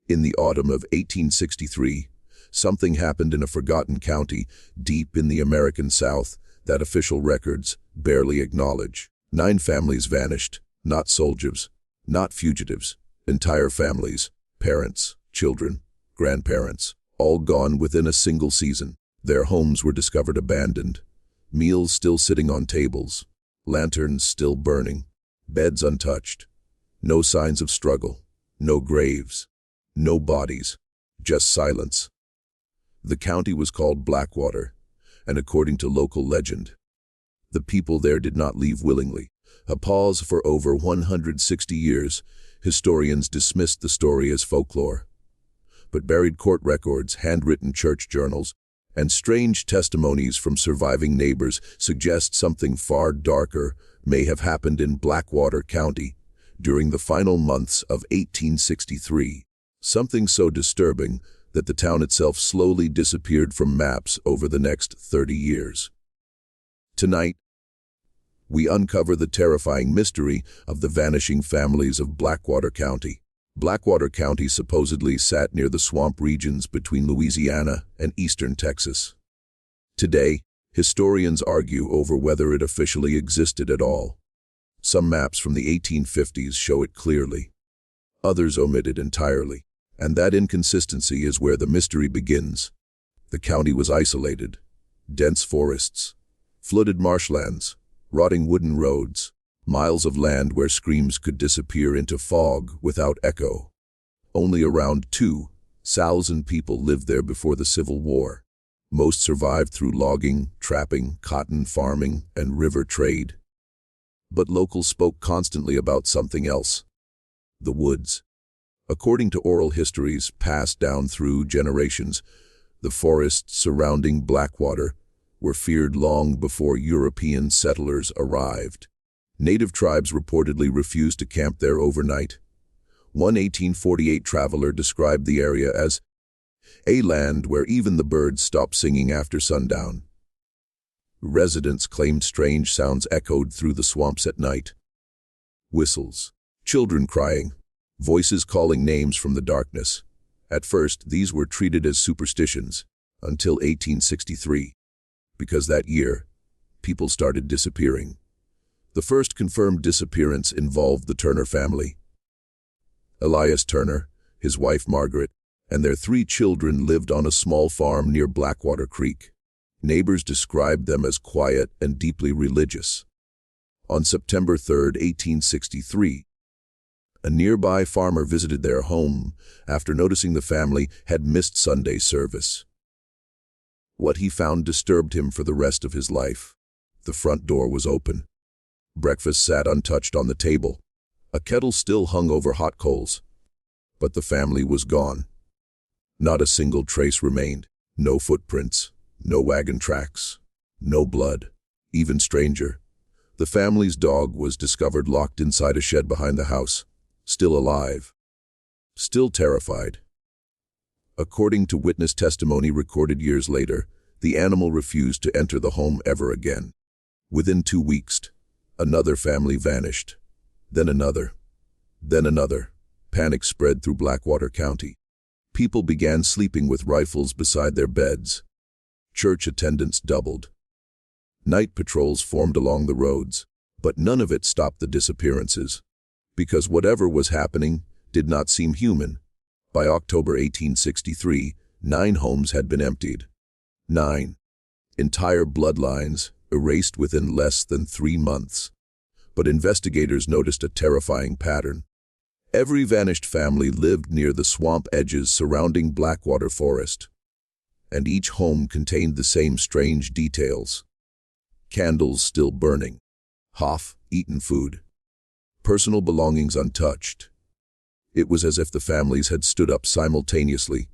In the autumn of 1863, something happened in a forgotten county deep in the American South that official records barely acknowledge. 9 families vanished, not soldiers, not fugitives, entire families, parents, children, grandparents, all gone within a single season. Their homes were discovered abandoned, meals still sitting on tables, lanterns still burning, beds untouched. No signs of struggle, no graves, no bodies, just silence. The county was called Blackwater, and according to local legend, the people there did not leave willingly. A pause for over 160 years, historians dismissed the story as folklore. But buried court records, handwritten church journals, and strange testimonies from surviving neighbors suggest something far darker may have happened in Blackwater County during the final months of 1863. Something so disturbing that the town itself slowly disappeared from maps over the next 30 years. Tonight, we uncover the terrifying mystery of the vanishing families of Blackwater County. Blackwater County supposedly sat near the swamp regions between Louisiana and eastern Texas. Today, historians argue over whether it officially existed at all. Some maps from the 1850s show it clearly. Others omit it entirely. And that inconsistency is where the mystery begins. The county was isolated. Dense forests, flooded marshlands, rotting wooden roads, miles of land where screams could disappear into fog without echo. Only around 2,000 people lived there before the Civil War. Most survived through logging, trapping, cotton farming, and river trade. But locals spoke constantly about something else: the woods. According to oral histories passed down through generations, the forests surrounding Blackwater were feared long before European settlers arrived. Native tribes reportedly refused to camp there overnight. One 1848 traveler described the area as a land where even the birds stopped singing after sundown. Residents claimed strange sounds echoed through the swamps at night. Whistles, children crying, voices calling names from the darkness. At first, these were treated as superstitions, until 1863, because that year, people started disappearing. The first confirmed disappearance involved the Turner family. Elias Turner, his wife Margaret, and their 3 children lived on a small farm near Blackwater Creek. Neighbors described them as quiet and deeply religious. On September 3, 1863, a nearby farmer visited their home after noticing the family had missed Sunday service. What he found disturbed him for the rest of his life. The front door was open. Breakfast sat untouched on the table. A kettle still hung over hot coals. But the family was gone. Not a single trace remained. No footprints, no wagon tracks, no blood. Even stranger, the family's dog was discovered locked inside a shed behind the house. Still alive, still terrified. According to witness testimony recorded years later, the animal refused to enter the home ever again. Within 2 weeks, another family vanished. Then another. Then another. Panic spread through Blackwater County. People began sleeping with rifles beside their beds. Church attendance doubled. Night patrols formed along the roads, but none of it stopped the disappearances. Because whatever was happening did not seem human. By October 1863, 9 homes had been emptied. 9 entire bloodlines erased within less than 3 months. But investigators noticed a terrifying pattern. Every vanished family lived near the swamp edges surrounding Blackwater Forest. And each home contained the same strange details. Candles still burning. Half-eaten food. Personal belongings untouched. It was as if the families had stood up simultaneously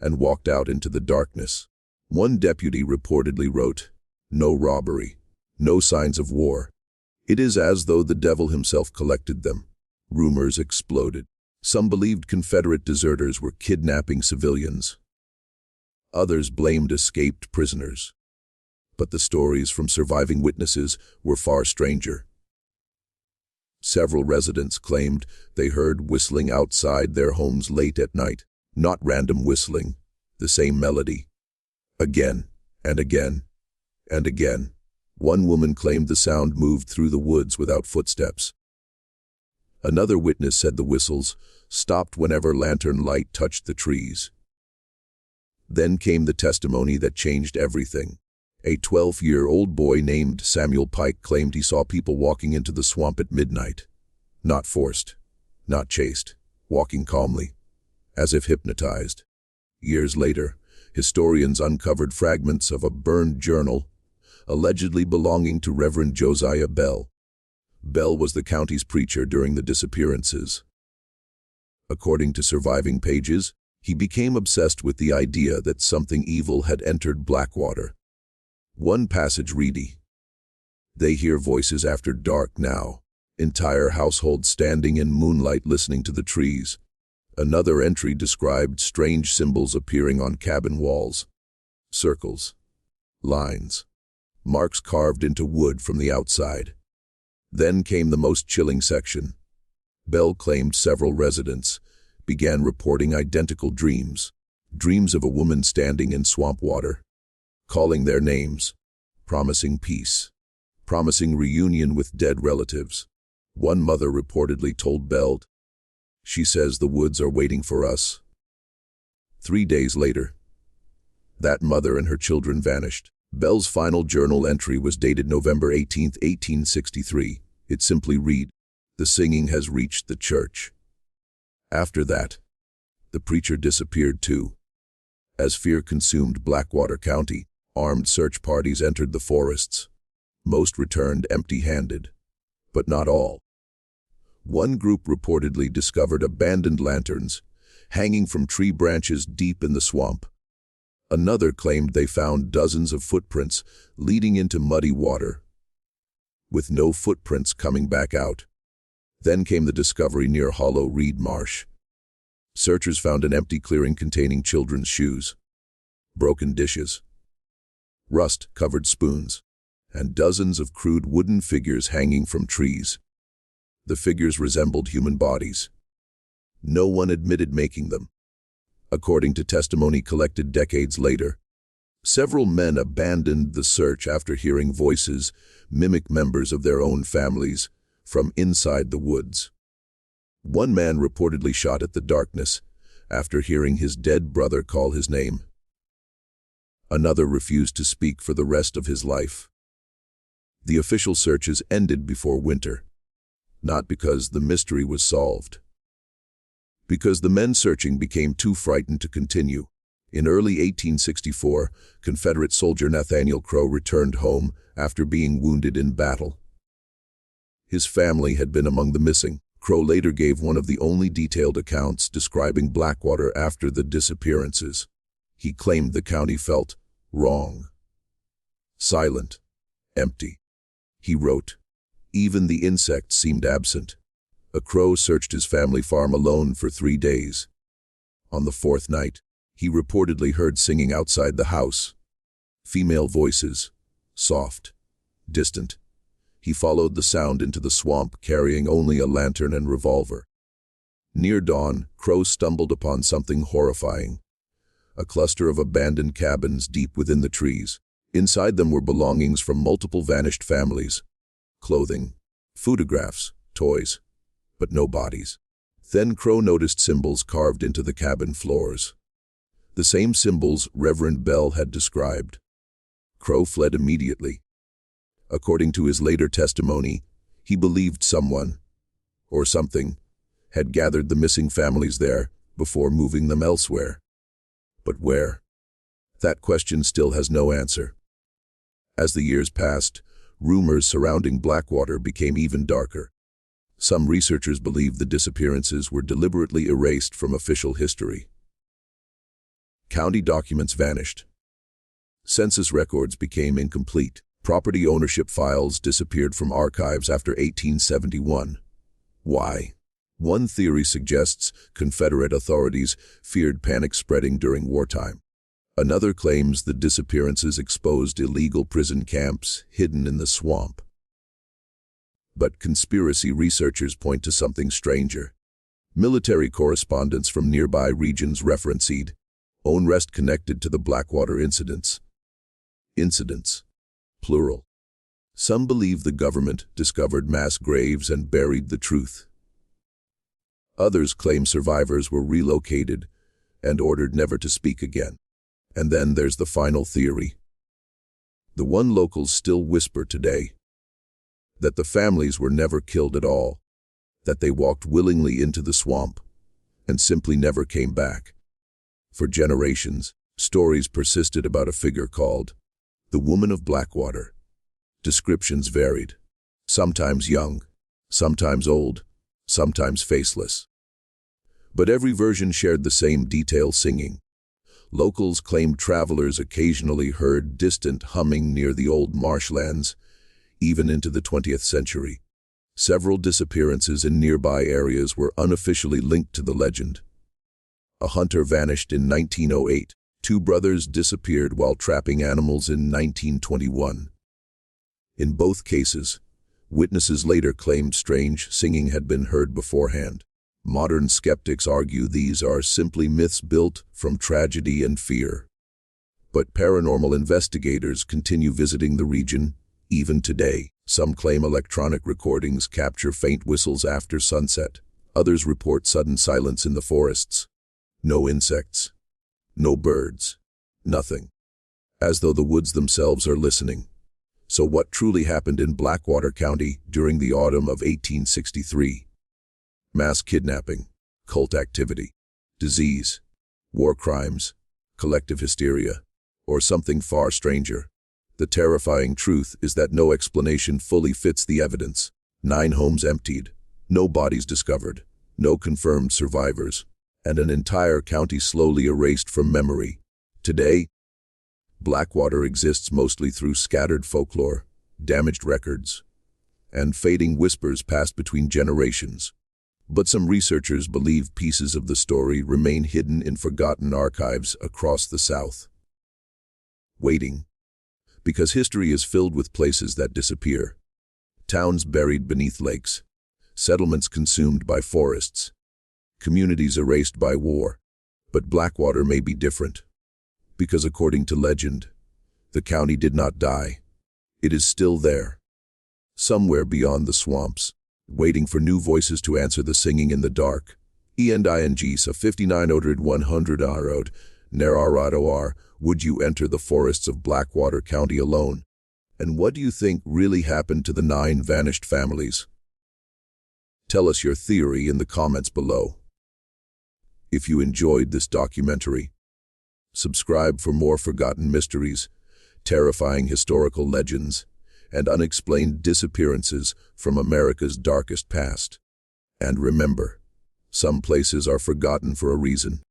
and walked out into the darkness. One deputy reportedly wrote, "No robbery, no signs of war. It is as though the devil himself collected them." Rumors exploded. Some believed Confederate deserters were kidnapping civilians. Others blamed escaped prisoners. But the stories from surviving witnesses were far stranger. Several residents claimed they heard whistling outside their homes late at night. Not random whistling, the same melody. Again, and again, and again. One woman claimed the sound moved through the woods without footsteps. Another witness said the whistles stopped whenever lantern light touched the trees. Then came the testimony that changed everything. A 12-year-old boy named Samuel Pike claimed he saw people walking into the swamp at midnight. Not forced, not chased, walking calmly, as if hypnotized. Years later, historians uncovered fragments of a burned journal, allegedly belonging to Reverend Josiah Bell. Bell was the county's preacher during the disappearances. According to surviving pages, he became obsessed with the idea that something evil had entered Blackwater. One passage read, "They hear voices after dark now. Entire household standing in moonlight listening to the trees." Another entry described strange symbols appearing on cabin walls. Circles, lines, marks carved into wood from the outside. Then came the most chilling section. Bell claimed several residents began reporting identical dreams. Dreams of a woman standing in swamp water, calling their names, promising peace, promising reunion with dead relatives. One mother reportedly told Bell, "She says the woods are waiting for us." 3 days later, that mother and her children vanished. Bell's final journal entry was dated November 18, 1863. It simply read, "The singing has reached the church." After that, the preacher disappeared too. As fear consumed Blackwater County, armed search parties entered the forests. Most returned empty-handed, but not all. One group reportedly discovered abandoned lanterns hanging from tree branches deep in the swamp. Another claimed they found dozens of footprints leading into muddy water, with no footprints coming back out. Then came the discovery near Hollow Reed Marsh. Searchers found an empty clearing containing children's shoes, broken dishes, rust-covered spoons, and dozens of crude wooden figures hanging from trees. The figures resembled human bodies. No one admitted making them. According to testimony collected decades later, several men abandoned the search after hearing voices mimic members of their own families from inside the woods. One man reportedly shot at the darkness after hearing his dead brother call his name. Another refused to speak for the rest of his life. The official searches ended before winter, not because the mystery was solved, because the men searching became too frightened to continue. In early 1864, Confederate soldier Nathaniel Crow returned home after being wounded in battle. His family had been among the missing. Crow later gave one of the only detailed accounts describing Blackwater after the disappearances. He claimed the county felt wrong, silent, empty. He wrote, "Even the insects seemed absent." A crow searched his family farm alone for 3 days. On the 4th night, he reportedly heard singing outside the house. Female voices, soft, distant. He followed the sound into the swamp, carrying only a lantern and revolver. Near dawn, Crow stumbled upon something horrifying. A cluster of abandoned cabins deep within the trees. Inside them were belongings from multiple vanished families. Clothing, photographs, toys, but no bodies. Then Crow noticed symbols carved into the cabin floors. The same symbols Reverend Bell had described. Crow fled immediately. According to his later testimony, he believed someone, or something, had gathered the missing families there before moving them elsewhere. But where? That question still has no answer. As the years passed, rumors surrounding Blackwater became even darker. Some researchers believe the disappearances were deliberately erased from official history. County documents vanished. Census records became incomplete. Property ownership files disappeared from archives after 1871. Why? One theory suggests Confederate authorities feared panic spreading during wartime. Another claims the disappearances exposed illegal prison camps hidden in the swamp. But conspiracy researchers point to something stranger. Military correspondence from nearby regions referenced unrest connected to the Blackwater incidents. Incidents, plural. Some believe the government discovered mass graves and buried the truth. Others claim survivors were relocated and ordered never to speak again. And then there's the final theory. The one locals still whisper today, that the families were never killed at all, that they walked willingly into the swamp and simply never came back. For generations, stories persisted about a figure called the Woman of Blackwater. Descriptions varied, sometimes young, sometimes old, sometimes faceless. But every version shared the same detail: singing. Locals claimed travelers occasionally heard distant humming near the old marshlands, even into the 20th century. Several disappearances in nearby areas were unofficially linked to the legend. A hunter vanished in 1908. 2 brothers disappeared while trapping animals in 1921. In both cases, witnesses later claimed strange singing had been heard beforehand. Modern skeptics argue these are simply myths built from tragedy and fear. But paranormal investigators continue visiting the region, even today. Some claim electronic recordings capture faint whistles after sunset. Others report sudden silence in the forests. No insects, no birds, nothing. As though the woods themselves are listening. So what truly happened in Blackwater County during the autumn of 1863? Mass kidnapping, cult activity, disease, war crimes, collective hysteria, or something far stranger? The terrifying truth is that no explanation fully fits the evidence. 9 homes emptied, no bodies discovered, no confirmed survivors, and an entire county slowly erased from memory. Today, Blackwater exists mostly through scattered folklore, damaged records, and fading whispers passed between generations. But some researchers believe pieces of the story remain hidden in forgotten archives across the South. Waiting. Because history is filled with places that disappear. Towns buried beneath lakes. Settlements consumed by forests. Communities erased by war. But Blackwater may be different. Because according to legend, the county did not die. It is still there. Somewhere beyond the swamps, waiting for new voices to answer the singing in the dark. Sa 59 100 Nerarador, would you enter the forests of Blackwater County alone? And what do you think really happened to the 9 vanished families? Tell us your theory in the comments below. If you enjoyed this documentary, subscribe for more forgotten mysteries, terrifying historical legends, and unexplained disappearances from America's darkest past. And remember, some places are forgotten for a reason.